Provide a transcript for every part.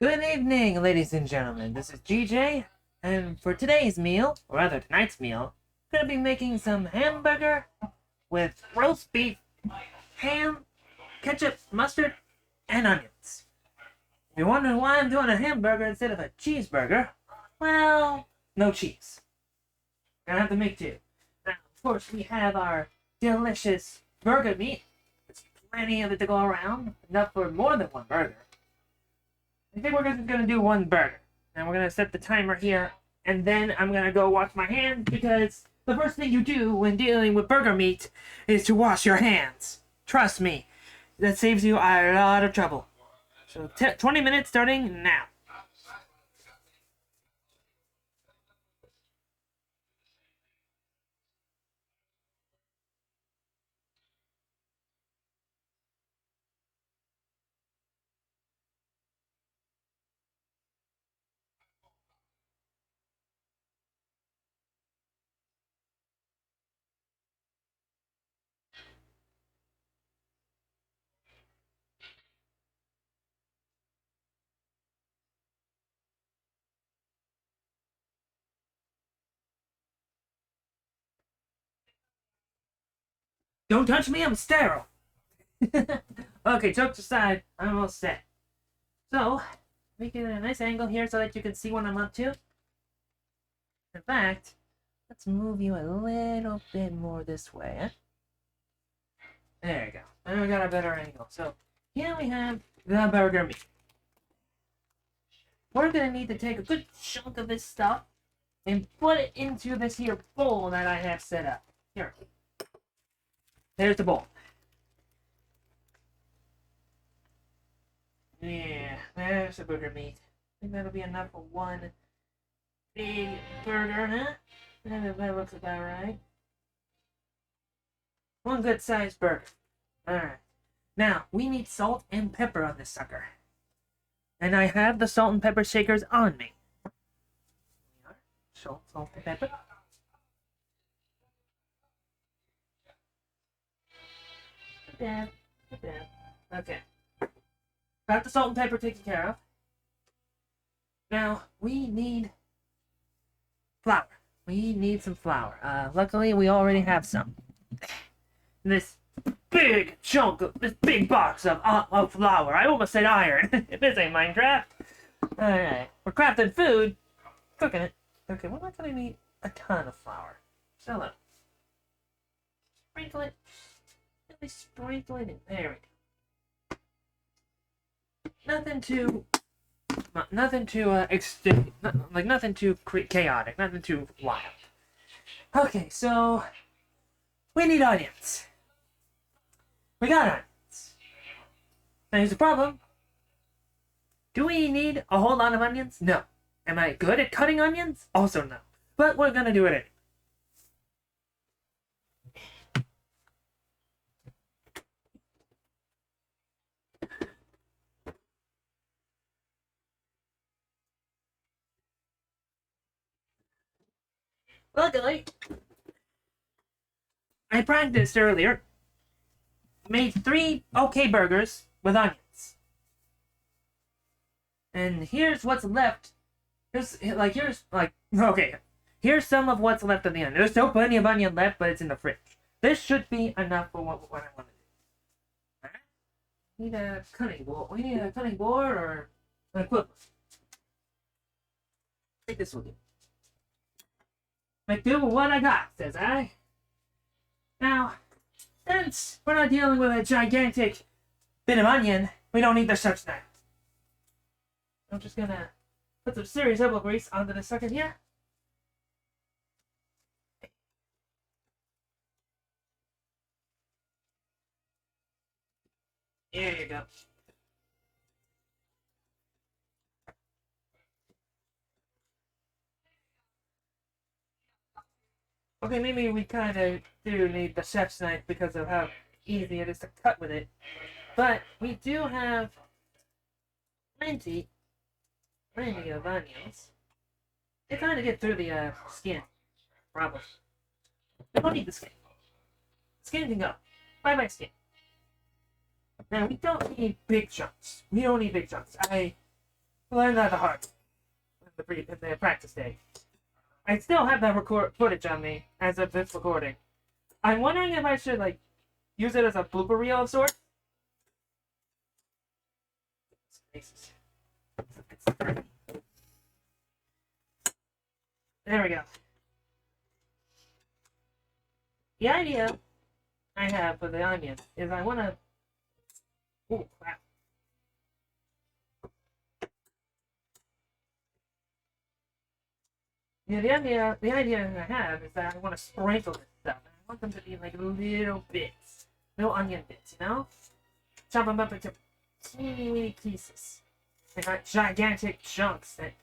Good evening, ladies and gentlemen. This is GJ, and for today's meal, or rather tonight's meal, I'm gonna be making some hamburger with roast beef, ham, ketchup, mustard, and onions. If you're wondering why I'm doing a hamburger instead of a cheeseburger, well, no cheese. Gonna have to make two. Now, of course, we have our delicious burger meat. There's plenty of it to go around, enough for more than one burger. I think we're just gonna do one burger. And we're gonna set the timer here, and then I'm gonna go wash my hands because the first thing you do when dealing with burger meat is to wash your hands. Trust me, that saves you a lot of trouble. So 20 minutes starting now. Don't touch me, I'm sterile. Okay, jokes aside, I'm all set. So, we get a nice angle here so that you can see what I'm up to. In fact, let's move you a little bit more this way. Huh? There you go. Now we got a better angle. So, here we have the burger meat. We're gonna need to take a good chunk of this stuff and put it into this here bowl that I have set up. Here. There's the bowl. Yeah, there's the burger meat. I think that'll be enough for one big burger, huh? That looks about right. One good sized burger. Alright. Now, we need salt and pepper on this sucker. And I have the salt and pepper shakers on me. Salt and pepper. Okay. Got the salt and pepper taken care of. Now, we need flour. We need some flour. Luckily, we already have some. This big chunk of this big box of flour. I almost said iron. This ain't Minecraft. Alright. We're crafting food. Cooking it. Okay, we're not gonna need a ton of flour. So look. Sprinkle it. Really sprinkle it in. There we go. Nothing too nothing too chaotic, nothing too wild. Okay, so we need onions. We got onions. Now here's the problem. Do we need a whole lot of onions? No. Am I good at cutting onions? Also no. But we're gonna do it anyway. Luckily, I practiced earlier. Made 3 okay burgers with onions. And here's what's left. Here's some of what's left of the onion. There's still plenty of onion left, but it's in the fridge. This should be enough for what I want to do. Alright? We need a cutting board. We need a cutting board or an equivalent. I think this will do. Make do with what I got, says I. Now, since we're not dealing with a gigantic bit of onion, we don't need the chef's knife. I'm just gonna put some serious elbow grease onto the sucker here. There you go. Okay, maybe we kind of do need the chef's knife because of how easy it is to cut with it. But we do have plenty of onions. They kind of get through the skin. Problem. We don't need the skin. The skin can go. Bye-bye skin. Now, we don't need big chunks. We don't need big chunks. learned that the hard in the practice day. I still have that footage on me as of this recording. I'm wondering if I should like use it as a blooper reel of sorts. There we go. The idea I have for the onion is I want to. Oh crap! Yeah, the idea I have is that I want to sprinkle this stuff. And I want them to be like little bits, little onion bits, you know? Chop them up into teeny weeny pieces, and not gigantic chunks that,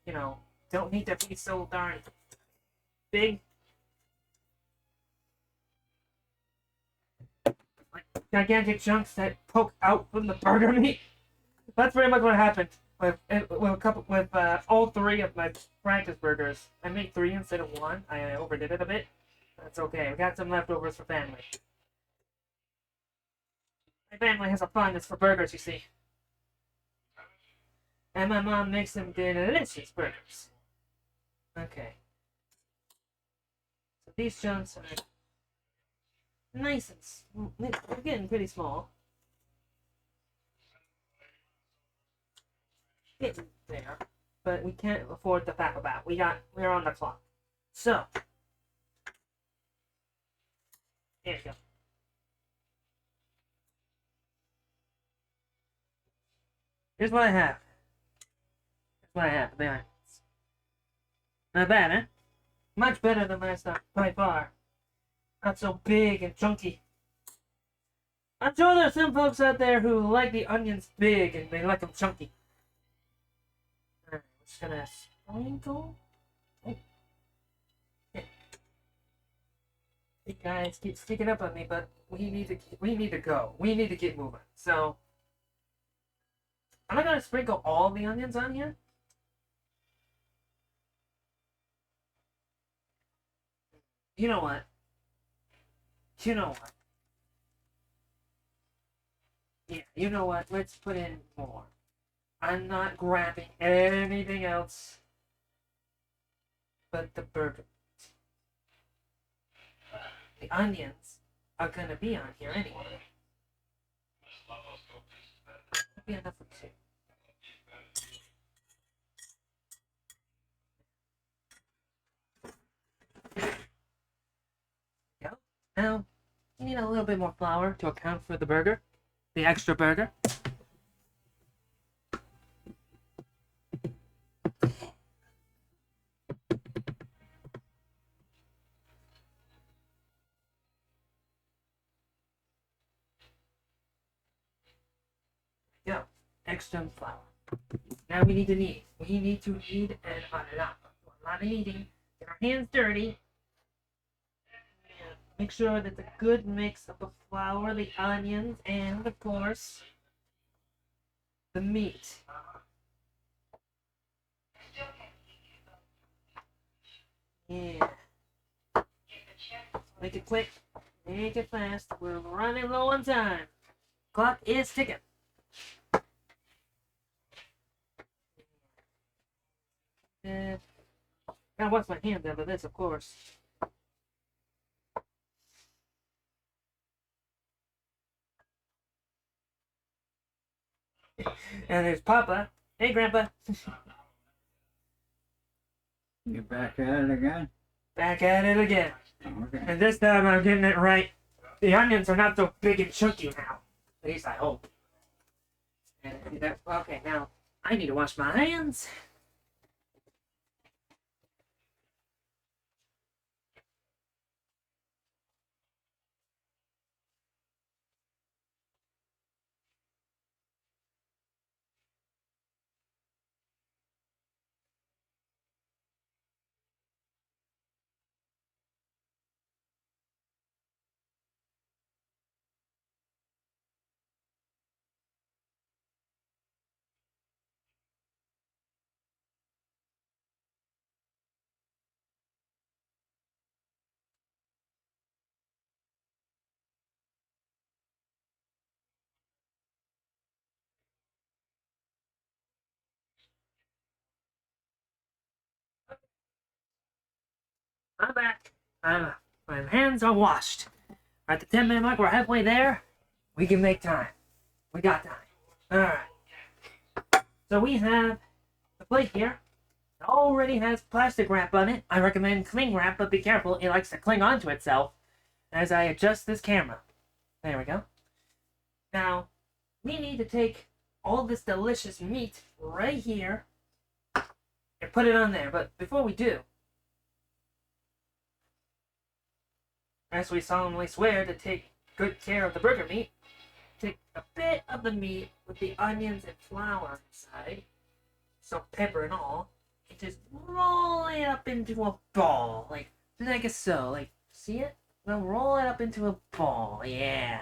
you know, don't need to be so darn big. Like gigantic chunks that poke out from the burger meat. That's pretty much what happened with all three of my practice burgers. I made 3 instead of 1. I overdid it a bit. That's okay. We got some leftovers for family. My family has a fondness for burgers, you see. And my mom makes some delicious burgers. Okay. So these chunks are nice and they're getting pretty small. Getting there. But we can't afford to faff about. We're on the clock. So here you go. Here's what I have. Here's what I have, to be honest. Not bad, eh? Much better than last time, by far. Not so big and chunky. I'm sure there's some folks out there who like the onions big and they like them chunky. Alright, we're just gonna sprinkle. Oh. Hey guys, keep sticking up on me, but we need to go. We need to get moving. So I'm not gonna sprinkle all the onions on here. You know what? You know what? Yeah, you know what? Let's put in more. I'm not grabbing anything else but the burger. The onions are gonna be on here anyway. That'll be enough for 2. Go. Now, you need a little bit more flour to account for the burger. The extra burger. Go. Extra flour. Now we need to knead. We need to knead and a lot. A lot of kneading. Get our hands dirty. Make sure that it's a good mix of the flour, the onions, and of course, the meat. Yeah. Make it quick. Make it fast. We're running low on time. Clock is ticking. Gotta wash my hands after this, of course. And there's Papa. Hey, Grandpa. You back at it again? Back at it again. Okay. And this time I'm getting it right. The onions are not so big and chunky now. At least I hope. Okay, now I need to wash my hands. My hands are washed. We're at the 10-minute mark. We're halfway there. We can make time. We got time. Alright. So we have the plate here. It already has plastic wrap on it. I recommend cling wrap, but be careful. It likes to cling onto itself as I adjust this camera. There we go. Now, we need to take all this delicious meat right here and put it on there. But before we do, as we solemnly swear to take good care of the burger meat, take a bit of the meat with the onions and flour inside, salt, pepper, and all, and just roll it up into a ball, like so. Like, see it? We'll roll it up into a ball. Yeah.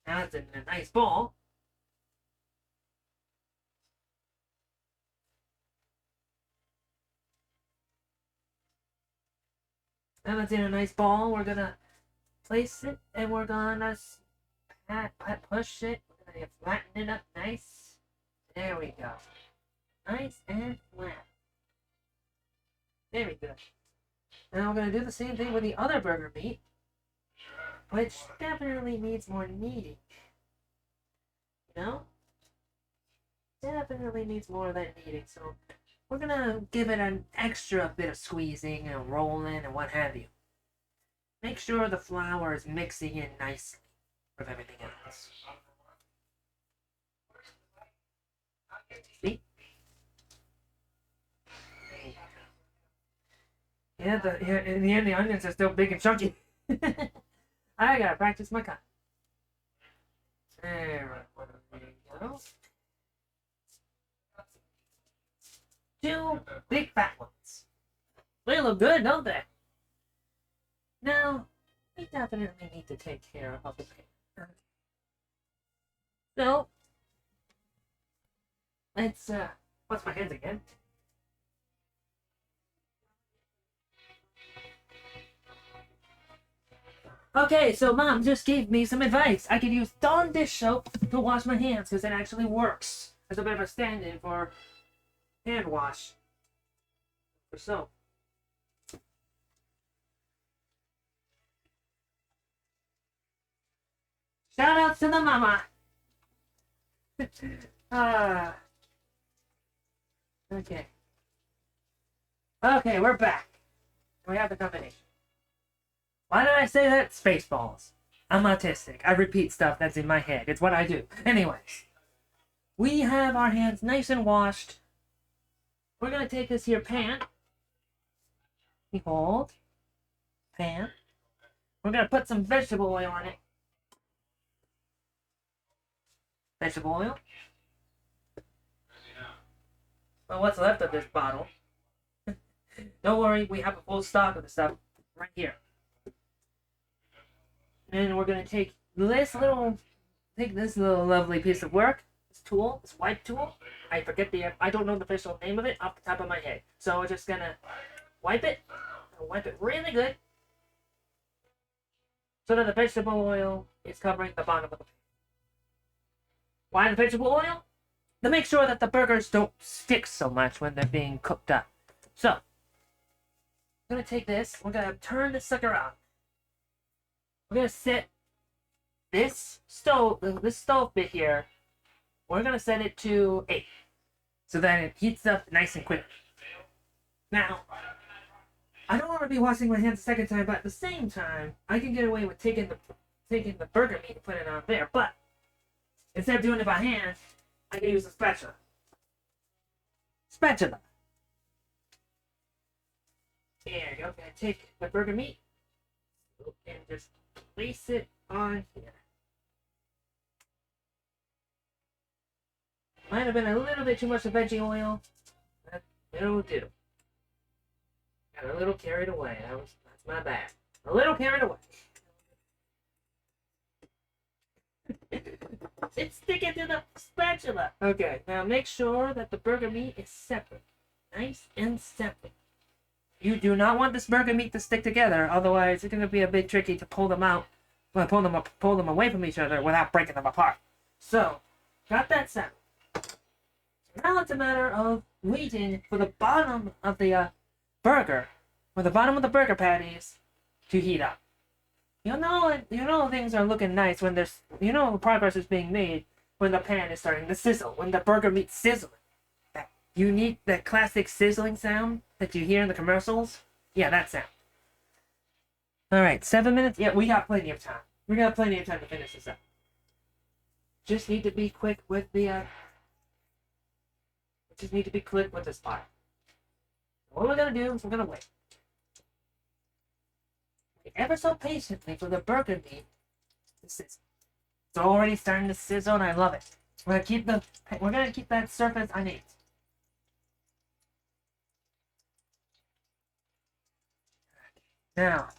Now it's in a nice ball. Now it's in a nice ball. We're gonna place it and we're gonna push it. We're gonna flatten it up nice. There we go. Nice and flat. Very good. Now we're gonna do the same thing with the other burger meat, which definitely needs more kneading. You know? Definitely needs more of that kneading. So we're gonna give it an extra bit of squeezing and rolling and what have you. Make sure the flour is mixing in nicely with everything else. See? Yeah, in the end, the onions are still big and chunky. I gotta practice my cut. There we go. 2 big fat ones. They look good, don't they? Now, we definitely need to take care of the pan. So, let's, wash my hands again. Okay, so Mom just gave me some advice. I could use Dawn dish soap to wash my hands because it actually works as a bit of a stand-in for hand wash for soap. Shout out to the mama. Okay. Okay, we're back. We have the combination. Why did I say that? Spaceballs. I'm autistic. I repeat stuff that's in my head. It's what I do. Anyways. We have our hands nice and washed. We're going to take this here pan. Behold. Pan. We're going to put some vegetable oil on it. Vegetable oil. Well, what's left of this bottle? Don't worry, we have a full stock of the stuff right here. And we're gonna take this little lovely piece of work, this tool, this wipe tool. I don't know the official name of it off the top of my head. So we're just gonna wipe it really good, so that the vegetable oil is covering the bottom of the pan. Why the vegetable oil? To make sure that the burgers don't stick so much when they're being cooked up. So, I'm gonna take this, we're gonna turn this sucker on. We're gonna set this stove bit here, we're gonna set it to 8. So that it heats up nice and quick. Now, I don't want to be washing my hands a second time, but at the same time, I can get away with taking the burger meat and putting it on there, but instead of doing it by hand, I can use a spatula. Spatula. There you go. I'm gonna take the burger meat and just place it on here. Might have been a little bit too much of veggie oil. It'll do. Got a little carried away. That's my bad. A little carried away. It's sticking to the spatula. Okay, now make sure that the burger meat is separate. Nice and separate. You do not want this burger meat to stick together, otherwise it's going to be a bit tricky to pull them out, pull them away from each other without breaking them apart. So, got that settled. Now it's a matter of waiting for the bottom of the burger for the bottom of the burger patties to heat up. You know things are looking nice when there's, progress is being made when the pan is starting to sizzle, when the burger meat's sizzling. That unique, that classic sizzling sound that you hear in the commercials. Yeah, that sound. Alright, 7 minutes? Yeah, we got plenty of time. We got plenty of time to finish this up. Just need to be quick with the, spot. What we're gonna do is we're gonna wait. Ever so patiently for the burger meat to sizzle. It's already starting to sizzle, and I love it. We're gonna keep that surface uneven. Now,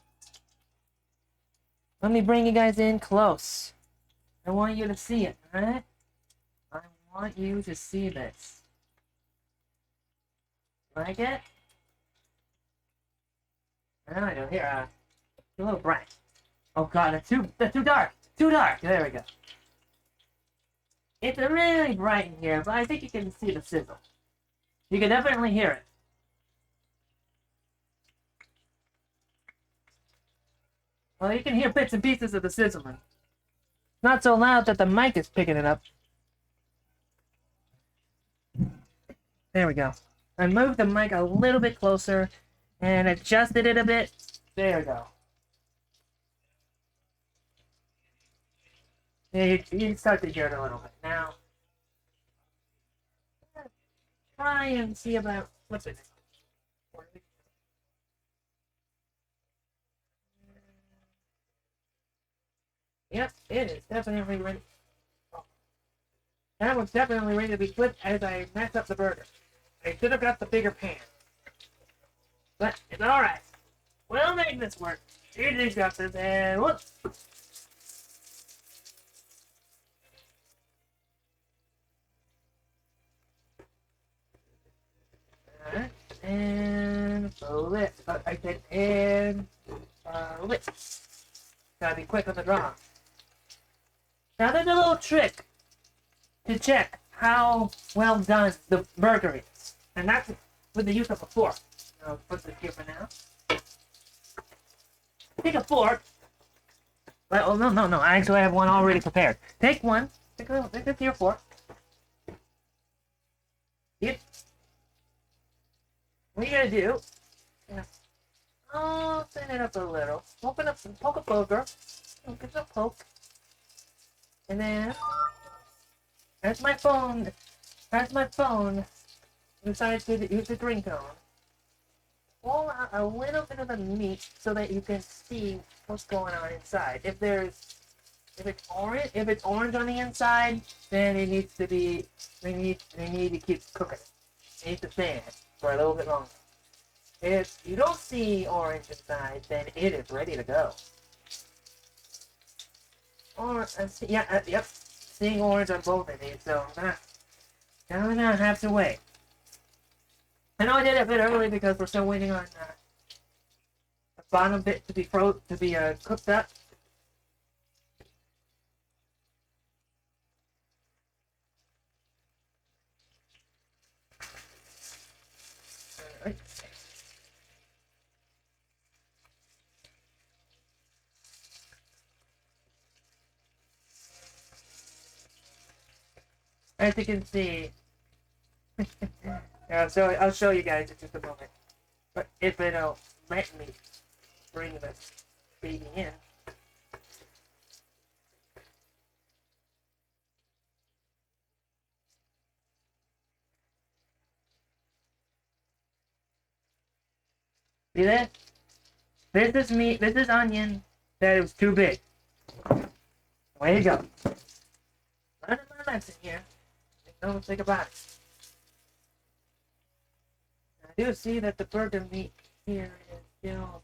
let me bring you guys in close. I want you to see it, alright? I want you to see this. Like it? I don't here. A little bright. Oh god, they're too dark. Too dark. There we go. It's really bright in here, but I think you can see the sizzle. You can definitely hear it. Well, you can hear bits and pieces of the sizzling. Not so loud that the mic is picking it up. There we go. I moved the mic a little bit closer and adjusted it a bit. There we go. Yeah, you can start to hear it a little bit now. Try and see about what's it. Yep, it is definitely ready. Oh. That was definitely ready to be flipped as I messed up the burger. I should have got the bigger pan. But it's alright. We'll make this work. Here's got this and whoops. Alright. And flip. I said and flip. Gotta be quick on the draw. Now there's a little trick to check how well done the burger is. And that's with the use of a fork. I'll put this here for now. Take a fork. Well, oh, no. I actually have one already prepared. Take one. Take this here fork. Yep. What you gotta do? Open it up a little. Open up some poke a poker. Give it a poke. And then there's my phone. Decided to use the green cone. Pull out a little bit of the meat so that you can see what's going on inside. If it's orange on the inside, then it needs to be. They need to keep cooking it. They need to stand for a little bit longer. If you don't see orange inside, then it is ready to go. Yep. Seeing orange on both of these, so I'm gonna have to wait. I know I did it a bit early because we're still waiting on the bottom bit to be cooked up. Alright. As you can see. Yeah, so I'll show you guys in just a moment. But if it'll let me bring this baby in. See that? This is meat, this is onion that was too big. Way to go. Learning my lesson here. Make no mistake about it. I do see that the burger meat here is still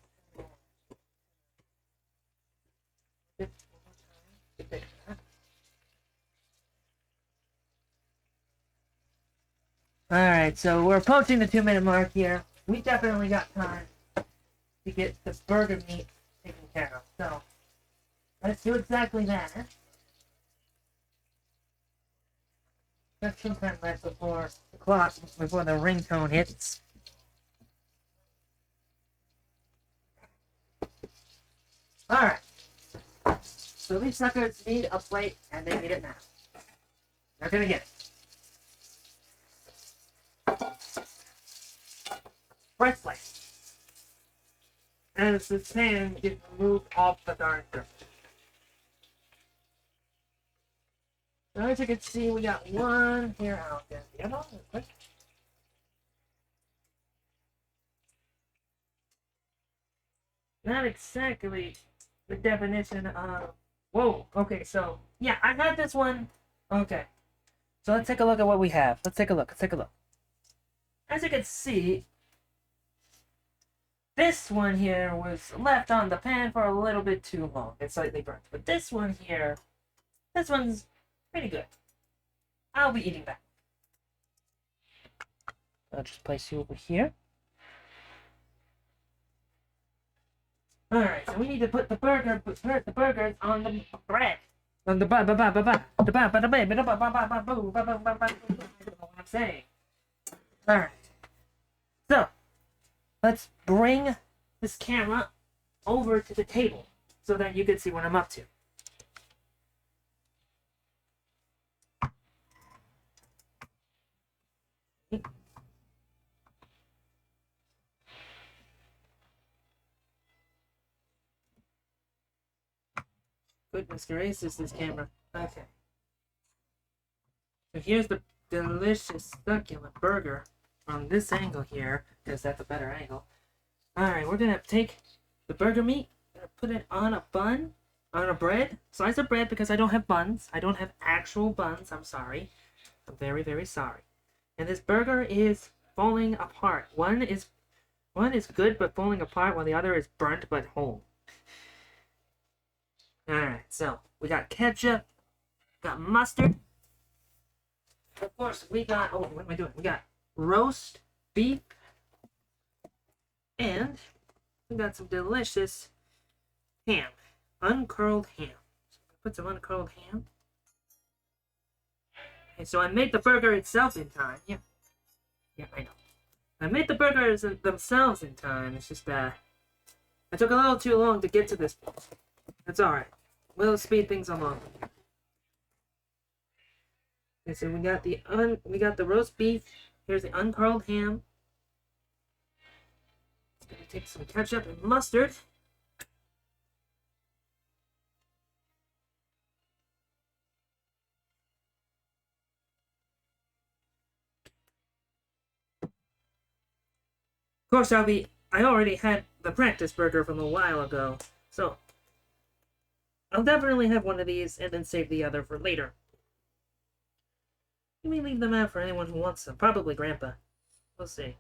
Alright, so we're approaching the 2-minute mark here. We definitely got time to get the burger meat taken care of. So let's do exactly that. Just some time left before the ringtone hits. Alright. So these suckers need a plate, and they need it now. They're gonna get it. First plate. And this pan gets removed off the darn surface. Now, as you can see, we got one here. I'll get the other one real quick. Not exactly the definition of... Whoa, okay, so... Yeah, I had this one. Okay. So let's take a look at what we have. Let's take a look. As you can see, this one here was left on the pan for a little bit too long. It's slightly burnt. But this one here, this one's pretty good. I'll be eating that. I'll just place you over here. Alright, so we need to put the burgers on the bread. On the what I'm saying. Alright. So, let's bring this camera over to the table so that you can see what I'm up to. Goodness gracious, this camera. Okay. So here's the delicious succulent burger from this angle here, because that's a better angle. Alright, we're gonna take the burger meat, put it on a bun, on a bread, slice of bread, because I don't have buns. I don't have actual buns, I'm sorry. I'm very, very sorry. And this burger is falling apart. One is good but falling apart, while the other is burnt but whole. Alright, so we got ketchup, got mustard. Of course, we got, oh, what am I doing? We got roast beef, and we got some delicious ham, uncurled ham. So put some uncurled ham. Okay, so I made the burger itself in time. Yeah, I know. I made the burgers themselves in time. It's just that I took a little too long to get to this point. That's alright. We'll speed things along. Okay, so we got the roast beef. Here's the uncurled ham. Gonna take some ketchup and mustard. Of course, I already had the practice burger from a while ago, so I'll definitely have one of these and then save the other for later. You may leave them out for anyone who wants them. Probably Grandpa. We'll see.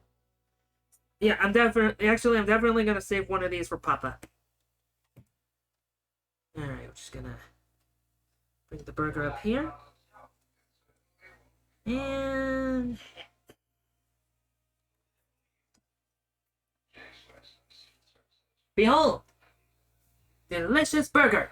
Yeah, I'm definitely gonna save one of these for Papa. Alright, we're just gonna bring the burger up here. And behold! Delicious burger!